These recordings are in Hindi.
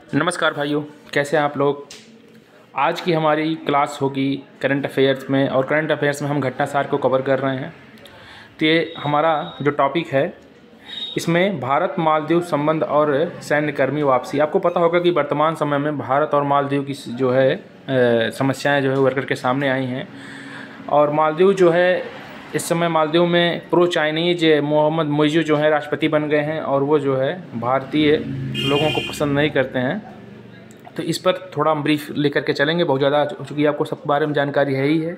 नमस्कार भाइयों, कैसे हैं आप लोग। आज की हमारी क्लास होगी करंट अफेयर्स में, और करंट अफेयर्स में हम घटनासार को कवर कर रहे हैं। तो ये हमारा जो टॉपिक है, इसमें भारत मालदीव संबंध और सैन्यकर्मी वापसी। आपको पता होगा कि वर्तमान समय में भारत और मालदीव की जो है समस्याएं जो है उभर कर के सामने आई हैं। और मालदीव जो है, इस समय मालदीव में प्रो चाइनीज मोहम्मद मुइज़ जो है राष्ट्रपति बन गए हैं, और वो जो है भारतीय लोगों को पसंद नहीं करते हैं। तो इस पर थोड़ा हम ब्रीफ लेकर के चलेंगे, बहुत ज़्यादा, चूँकि आपको सब बारे में जानकारी है ही है।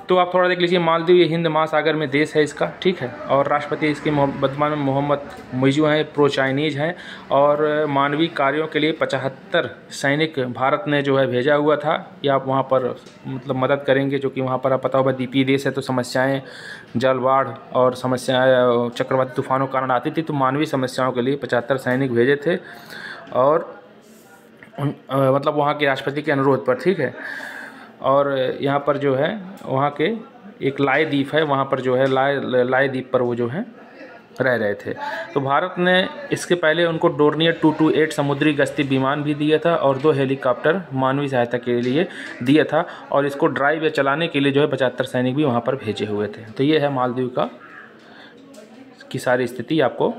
तो आप थोड़ा देख लीजिए। मालदीव ये हिंद महासागर में देश है इसका, ठीक है। और राष्ट्रपति इसके वर्तमान में मोहम्मद मुइज़ हैं, प्रो चाइनीज हैं। और मानवीय कार्यों के लिए 75 सैनिक भारत ने जो है भेजा हुआ था, या आप वहाँ पर मतलब मदद करेंगे, जो कि वहाँ पर आप पता होगा द्वीपीय देश है, तो समस्याएं जल बाढ़ और समस्याएं चक्रवाती तूफानों के कारण आती थी। तो मानवीय समस्याओं के लिए 75 सैनिक भेजे थे, और मतलब वहाँ के राष्ट्रपति के अनुरोध पर, ठीक है। और यहाँ पर जो है वहाँ के एक लाय द्वीप है, वहाँ पर जो है लाय द्वीप पर वो जो है रह रहे थे। तो भारत ने इसके पहले उनको डोर्नियर 228 समुद्री गश्ती विमान भी दिया था, और 2 हेलीकॉप्टर मानवीय सहायता के लिए दिया था, और इसको ड्राइव या चलाने के लिए जो है 75 सैनिक भी वहाँ पर भेजे हुए थे। तो ये है मालदीव की सारी स्थिति, आपको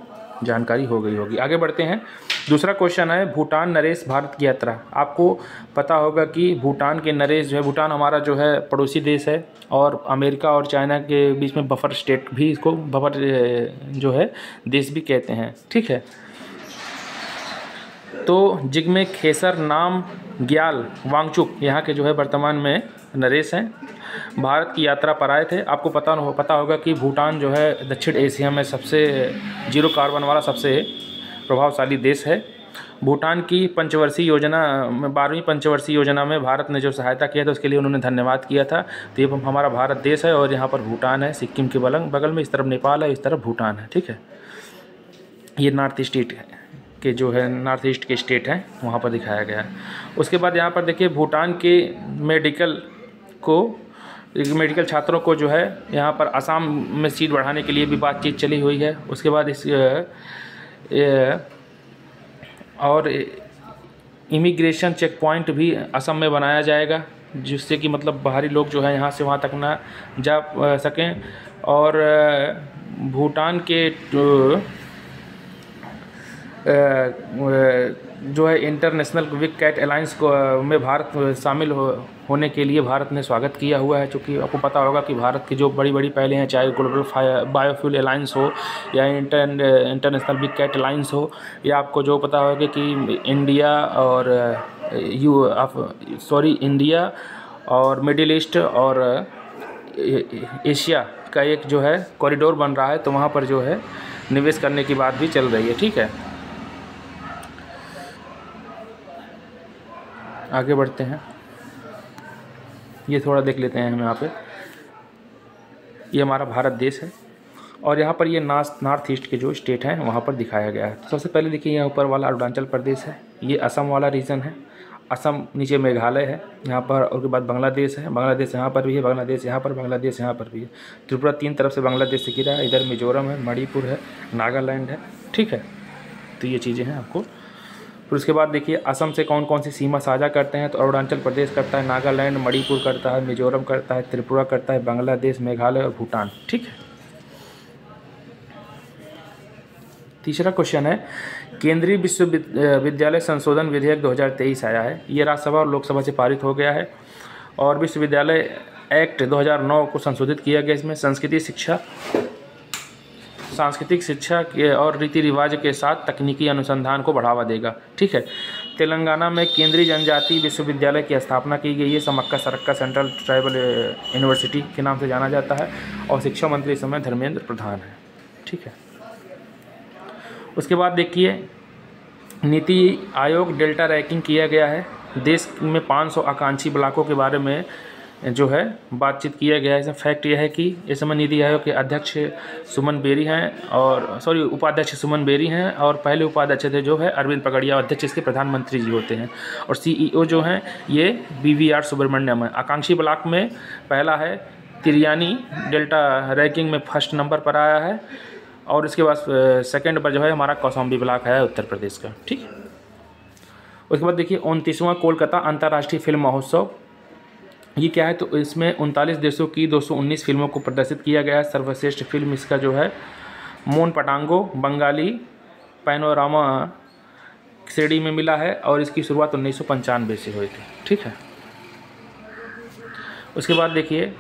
जानकारी हो गई होगी। आगे बढ़ते हैं। दूसरा क्वेश्चन है, भूटान नरेश भारत की यात्रा। आपको पता होगा कि भूटान के नरेश जो है, भूटान हमारा जो है पड़ोसी देश है, और अमेरिका और चाइना के बीच में बफर स्टेट भी, इसको बफर जो है देश भी कहते हैं, ठीक है। तो जिग्मे खेसर नाम ग्याल वांगचुक यहाँ के जो है वर्तमान में नरेश हैं, भारत की यात्रा पर आए थे। आपको पता होगा कि भूटान जो है दक्षिण एशिया में सबसे जीरो कार्बन वाला सबसे प्रभावशाली देश है। भूटान की पंचवर्षीय योजना में 12वीं पंचवर्षीय योजना में भारत ने जो सहायता किया था, उसके लिए उन्होंने धन्यवाद किया था। तो ये हमारा भारत देश है, और यहाँ पर भूटान है, सिक्किम के बगल में, इस तरफ नेपाल है, इस तरफ भूटान है, ठीक है। ये नॉर्थ ईस्ट के जो है नॉर्थ ईस्ट के स्टेट हैं, वहाँ पर दिखाया गया है। उसके बाद यहाँ पर देखिए, भूटान के मेडिकल छात्रों को जो है यहाँ पर असम में सीट बढ़ाने के लिए भी बातचीत चली हुई है। उसके बाद और इमिग्रेशन चेक पॉइंट भी असम में बनाया जाएगा, जिससे कि मतलब बाहरी लोग जो है यहाँ से वहाँ तक ना जा सकें। और भूटान के जो है इंटरनेशनल बिग कैट अलायंस को में भारत शामिल होने के लिए भारत ने स्वागत किया हुआ है। चूँकि आपको पता होगा कि भारत की जो बड़ी पहले हैं, चाहे ग्लोबल बायोफ्यूल अलायंस हो, या इंटरनेशनल बिग कैट अलायंस हो, या आपको जो पता होगा कि इंडिया और मिडिल ईस्ट और एशिया का एक जो है कॉरिडोर बन रहा है, तो वहाँ पर जो है निवेश करने की बात भी चल रही है, ठीक है। आगे बढ़ते हैं। ये थोड़ा देख लेते हैं हम यहाँ पे। ये हमारा भारत देश है, और यहाँ पर ये नॉर्थ ईस्ट के जो स्टेट हैं वहाँ पर दिखाया गया है। तो सबसे पहले देखिए, यहाँ ऊपर वाला अरुणाचल प्रदेश है, ये असम वाला रीजन है। असम नीचे मेघालय है यहाँ पर, और उसके बाद बांग्लादेश है, बांग्लादेश यहाँ पर भी है, बांग्लादेश यहाँ पर, बांग्लादेश यहाँ पर भी है। त्रिपुरा 3 तरफ से बांग्लादेश से घिरा है। इधर मिजोरम है, मणिपुर है, नागालैंड है, ठीक है। तो ये चीज़ें हैं आपको। फिर उसके बाद देखिए, असम से कौन कौन सी सीमा साझा करते हैं, तो अरुणाचल प्रदेश करता है, नागालैंड, मणिपुर करता है, मिजोरम करता है, त्रिपुरा करता है, बांग्लादेश, मेघालय और भूटान, ठीक है। तीसरा क्वेश्चन है, केंद्रीय विश्वविद्यालय संशोधन विधेयक 2023 आया है। ये राज्यसभा और लोकसभा से पारित हो गया है, और विश्वविद्यालय एक्ट 2009 को संशोधित किया गया। इसमें सांस्कृतिक शिक्षा के और रीति रिवाज के साथ तकनीकी अनुसंधान को बढ़ावा देगा, ठीक है। तेलंगाना में केंद्रीय जनजाति विश्वविद्यालय की स्थापना की गई है। समक्का सरक्का सेंट्रल ट्राइबल यूनिवर्सिटी के नाम से जाना जाता है, और शिक्षा मंत्री इस समय धर्मेंद्र प्रधान है, ठीक है। उसके बाद देखिए, नीति आयोग डेल्टा रैंकिंग किया गया है। देश में 500 आकांक्षी ब्लॉकों के बारे में जो है बातचीत किया गया है। इसमें फैक्ट यह है कि इस समय नीति आयोग के अध्यक्ष सुमन बेरी हैं, और उपाध्यक्ष सुमन बेरी हैं, और पहले उपाध्यक्ष थे जो है अरविंद पकड़िया, अध्यक्ष इसके प्रधानमंत्री जी होते हैं, और CEO जो हैं ये BVR सुब्रमण्यम है। आकांक्षी ब्लॉक में पहला है तिरयानी, डेल्टा रैंकिंग में फर्स्ट नंबर पर आया है, और इसके बाद सेकंड पर जो है हमारा कौशाम्बी ब्लॉक है उत्तर प्रदेश का, ठीक है। उसके बाद देखिए 29वां कोलकाता अंतर्राष्ट्रीय फिल्म महोत्सव, ये क्या है, तो इसमें 39 देशों की 219 फिल्मों को प्रदर्शित किया गया है। सर्वश्रेष्ठ फिल्म इसका जो है मोन पटांगो बंगाली पैनोरामा श्रेणी में मिला है और इसकी शुरुआत 1995 से हुई थी। ठीक है, उसके बाद देखिए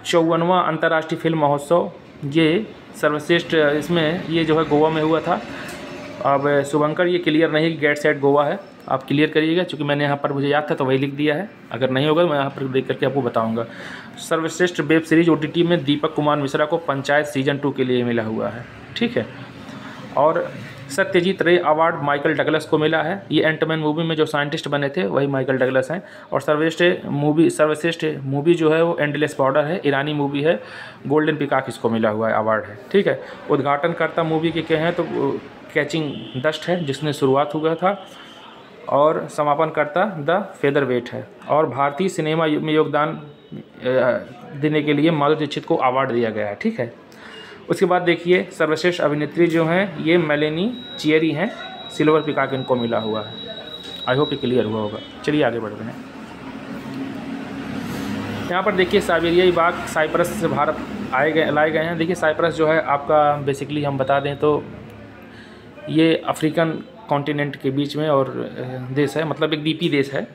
54वां अंतर्राष्ट्रीय फिल्म महोत्सव, ये सर्वश्रेष्ठ, इसमें ये जो है गोवा में हुआ था। अब शुभंकर ये क्लियर नहीं कि गेट सेट गोवा है, आप क्लियर करिएगा, क्योंकि मैंने यहाँ पर मुझे याद था तो वही लिख दिया है, अगर नहीं होगा तो मैं यहाँ पर देख करके आपको बताऊँगा। सर्वश्रेष्ठ वेब सीरीज OTT में दीपक कुमार मिश्रा को पंचायत सीजन 2 के लिए मिला हुआ है। ठीक है, और सत्यजीत रे अवार्ड माइकल डगलस को मिला है। ये एंटमैन मूवी में जो साइंटिस्ट बने थे वही माइकल डगलस हैं। और सर्वश्रेष्ठ मूवी जो है वो एंडलेस बॉर्डर है, ईरानी मूवी है, गोल्डन पिकॉक इसको मिला हुआ है, अवार्ड है। ठीक है, उद्घाटनकर्ता मूवी के क्या हैं तो कैचिंग डस्ट है जिसने शुरुआत हुआ था, और समापनकर्ता द फेदर वेट है। और भारतीय सिनेमा में योगदान देने के लिए माधुरी दीक्षित को अवार्ड दिया गया है। ठीक है, उसके बाद देखिए सर्वश्रेष्ठ अभिनेत्री जो हैं ये मेलेनी चियरी हैं, सिल्वर पिकॉक इनको मिला हुआ है। आई होप ये क्लियर हुआ होगा। चलिए आगे बढ़ रहे हैं। यहाँ पर देखिए साइबेरियाई बाघ साइप्रस से भारत लाए गए हैं। देखिए साइप्रस जो है आपका बेसिकली हम बता दें तो ये अफ्रीकन कॉन्टिनेंट के बीच में और देश है, मतलब एक द्वीपीय देश है।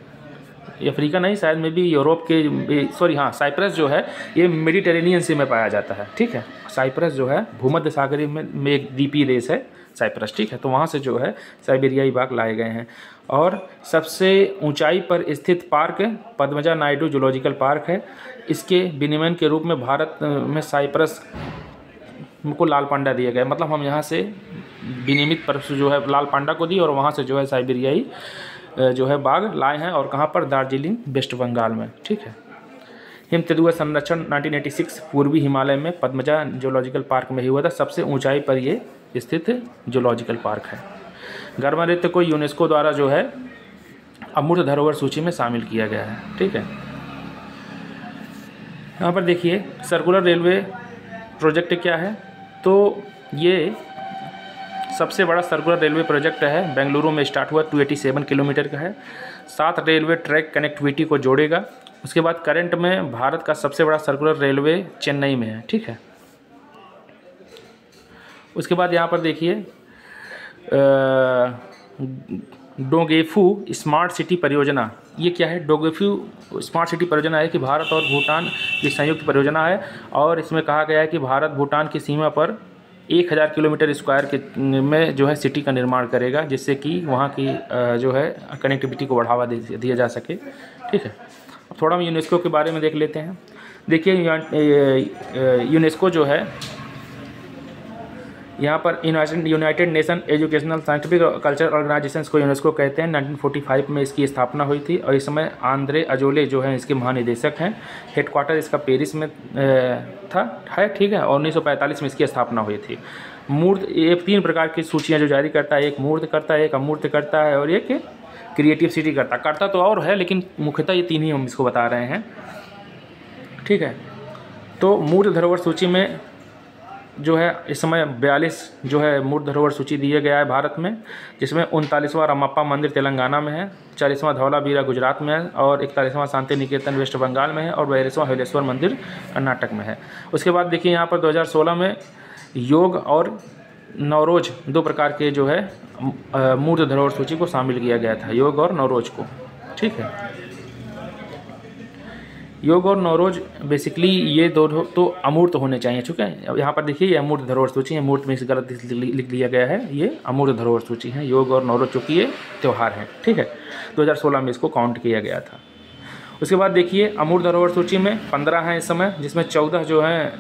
ये अफ्रीका नहीं, शायद में भी यूरोप के, सॉरी हाँ, साइप्रस जो है ये मेडिटेरेनियन सी में पाया जाता है। ठीक है, साइप्रस जो है भूमध्य सागरीय में एक द्वीपीय देश है साइप्रस। ठीक है, तो वहाँ से जो है साइबेरियाई बाघ लाए गए हैं। और सबसे ऊंचाई पर स्थित park Padmaja Naidu zoological park है। इसके विनिमय के रूप में भारत में साइप्रस को लाल पांडा दिया गया, मतलब हम यहाँ से विनियमित पर जो है लाल पांडा को दी और वहाँ से जो है साइबेरियाई जो है बाघ लाए हैं। और कहाँ पर, दार्जिलिंग वेस्ट बंगाल में। ठीक है, हिमतेंदुआ संरक्षण 1986 पूर्वी हिमालय में पद्मजा जूलॉजिकल पार्क में ही हुआ था। सबसे ऊंचाई पर ये स्थित जूलॉजिकल पार्क है। गरमा नृत्य को यूनेस्को द्वारा जो है अमूर्त धरोहर सूची में शामिल किया गया है। ठीक है, यहाँ पर देखिए सर्कुलर रेलवे प्रोजेक्ट क्या है, तो ये सबसे बड़ा सर्कुलर रेलवे प्रोजेक्ट है, बेंगलुरु में स्टार्ट हुआ, 287 किलोमीटर का है। 7 रेलवे ट्रैक कनेक्टिविटी को जोड़ेगा। उसके बाद करंट में भारत का सबसे बड़ा सर्कुलर रेलवे चेन्नई में है। ठीक है, उसके बाद यहाँ पर देखिए डोंगेफू स्मार्ट सिटी परियोजना, ये क्या है, डोंगेफू स्मार्ट सिटी परियोजना है कि भारत और भूटान की संयुक्त परियोजना है। और इसमें कहा गया है कि भारत भूटान की सीमा पर 1000 किलोमीटर स्क्वायर के में जो है सिटी का निर्माण करेगा, जिससे कि वहाँ की जो है कनेक्टिविटी को बढ़ावा दिया जा सके। ठीक है, अब थोड़ा हम यूनेस्को के बारे में देख लेते हैं। देखिए यूनेस्को जो है यहाँ पर यूनाइटेड नेशन एजुकेशनल साइंटिफिक और कल्चरल ऑर्गेनाइजेशंस को यूनेस्को कहते हैं। 1945 में इसकी स्थापना हुई थी और इस समय आंद्रे अजोले जो हैं इसके महानिदेशक हैं। हेडक्वार्टर इसका पेरिस में है। ठीक है, और 1945 में इसकी स्थापना हुई थी। मूर्त, ये 3 प्रकार की सूचियाँ जो जारी करता है, एक मूर्त करता है, एक अमूर्त करता है और एक क्रिएटिव सिटी करता तो और है, लेकिन मुख्यतः ये 3 ही हम इसको बता रहे हैं। ठीक है, तो मूर्त धरोहर सूची में जो है इस समय 42 जो है मूर्त धरोहर सूची दिया गया है भारत में, जिसमें 39वां रमप्पा मंदिर तेलंगाना में है, 40वां धौलावीरा गुजरात में है और 41वां शांति निकेतन वेस्ट बंगाल में है और 42वां हलेश्वर मंदिर कर्नाटक में है। उसके बाद देखिए यहाँ पर 2016 में योग और नवरोज 2 प्रकार के जो है मूर्त धरोहर सूची को शामिल किया गया था, योग और नवरोज को। ठीक है, योग और नवरोज बेसिकली ये दोनों तो अमूर्त होने चाहिए। चूँकि यहाँ पर देखिए ये अमूर्त धरोहर सूची है, मूर्त में इस गलत लिख दिया गया है, ये अमूर्त धरोहर सूची है। योग और नवरोज चूँकि ये त्यौहार है। ठीक है, 2016 में इसको काउंट किया गया था। उसके बाद देखिए अमूर्त धरोहर सूची में 15 हैं इस समय, जिसमें 14 जो हैं,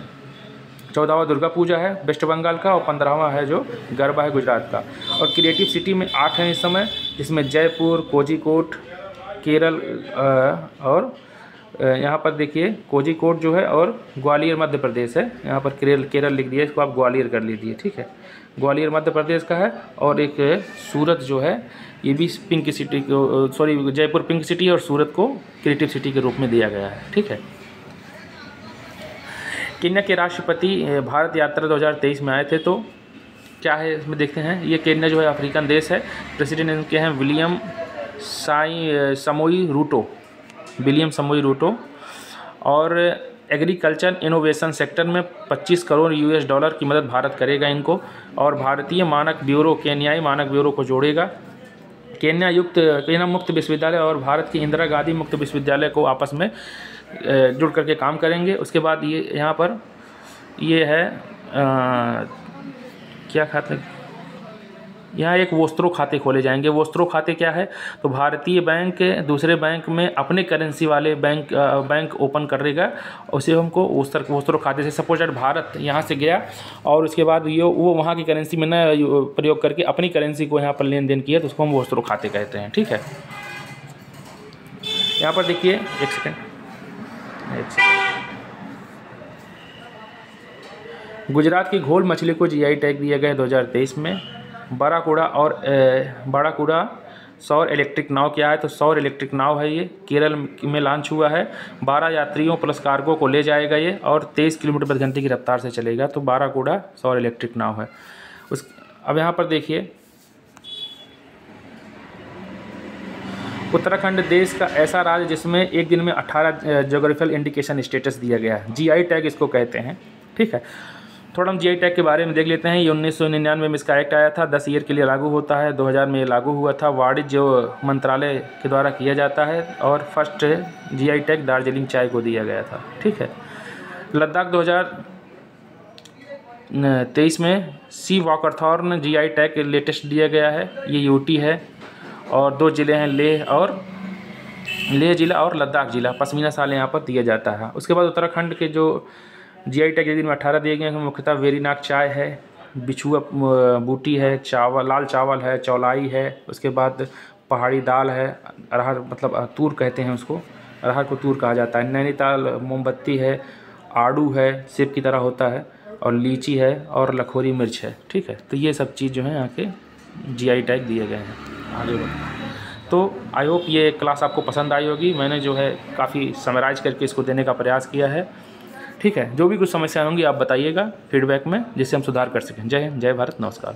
14वां दुर्गा पूजा है वेस्ट बंगाल का और 15वां है जो गरबा है गुजरात का। और क्रिएटिव सिटी में 8 हैं इस समय, जिसमें जयपुर, कोझिकोड केरल और यहाँ पर देखिए कोझिकोड जो है और ग्वालियर मध्य प्रदेश है। यहाँ पर केरल लिख दिया, इसको आप ग्वालियर कर लीजिए। ठीक है, ग्वालियर मध्य प्रदेश का है। और एक सूरत जो है ये भी पिंक सिटी को, सॉरी जयपुर पिंक सिटी और सूरत को क्रिएटिव सिटी के रूप में दिया गया है। ठीक है, केन्या के राष्ट्रपति भारत यात्रा 2023 में आए थे, तो क्या है इसमें देखते हैं। ये केन्या जो है अफ्रीकन देश है। प्रेसिडेंट इनके हैं विलियम समोई रूटो, विलियम समोई रूटो। और एग्रीकल्चर इनोवेशन सेक्टर में 25 करोड़ US डॉलर की मदद भारत करेगा इनको। और भारतीय मानक ब्यूरो, केन्याई मानक ब्यूरो को जोड़ेगा। केन्या मुक्त विश्वविद्यालय और भारत की इंदिरा गांधी मुक्त विश्वविद्यालय को आपस में जुड़ करके काम करेंगे। उसके बाद ये यहाँ पर ये है क्या खाते, यहाँ एक वोस्त्रो खाते खोले जाएंगे। वोस्त्रो खाते क्या है, तो भारतीय बैंक दूसरे बैंक में अपने करेंसी वाले बैंक ओपन करेगा, उसे हमको वोस्त्रो खाते से। सपोज दैट भारत यहाँ से गया और उसके बाद वो वहाँ की करेंसी में न प्रयोग करके अपनी करेंसी को यहाँ पर लेन देन किया, तो उसको हम वोस्त्रो खाते कहते हैं। ठीक है, यहाँ पर देखिए एक सेकेंड। गुजरात की घोल मछली को GI टैग दिया गया 2023 में। बाराकूड़ा सौर इलेक्ट्रिक नाव क्या है, तो सौर इलेक्ट्रिक नाव है ये, केरल में लॉन्च हुआ है। 12 यात्रियों प्लस कार्गो को ले जाएगा ये और 23 किलोमीटर प्रति घंटे की रफ्तार से चलेगा। तो बाराकूड़ा सौर इलेक्ट्रिक नाव है। अब यहाँ पर देखिए, उत्तराखंड देश का ऐसा राज्य जिसमें एक दिन में 18 ज्योग्राफिकल इंडिकेशन स्टेटस दिया गया है, GI टैग इसको कहते हैं। ठीक है, थोड़ा हम GI टैग के बारे में देख लेते हैं। ये 1999 में इसका एक्ट आया था, 10 ईयर के लिए लागू होता है। 2000 में ये लागू हुआ था, वाणिज्य मंत्रालय के द्वारा किया जाता है। और फर्स्ट GI टैग दार्जिलिंग चाय को दिया गया था। ठीक है, लद्दाख 2023 में सी वॉकरथॉर्न GI टैग लेटेस्ट दिया गया है। ये UT है और 2 ज़िले हैं, लेह ज़िला और लद्दाख ज़िला। पश्मीना शाल यहाँ पर दिया जाता है। उसके बाद उत्तराखंड के जो GI टैग दिन में 18 दिए गए हैं, मुख्यतः वेरीनाग चाय है, बिछुआ बूटी है, लाल चावल है, चौलाई है। उसके बाद पहाड़ी दाल है, अरहर मतलब तूर कहते हैं उसको, अरहर को तूर कहा जाता है। नैनीताल मोमबत्ती है, आड़ू है, सेब की तरह होता है, और लीची है और लखोरी मिर्च है। ठीक है, तो ये सब चीज़ जो है यहाँ के GI टैग दिए गए हैं। आगे तो आई होप ये क्लास आपको पसंद आई होगी। मैंने जो है काफ़ी समराइज करके इसको देने का प्रयास किया है। ठीक है, जो भी कुछ समस्या होंगी आप बताइएगा फीडबैक में, जिससे हम सुधार कर सकें। जय हिंद, जय भारत, नमस्कार।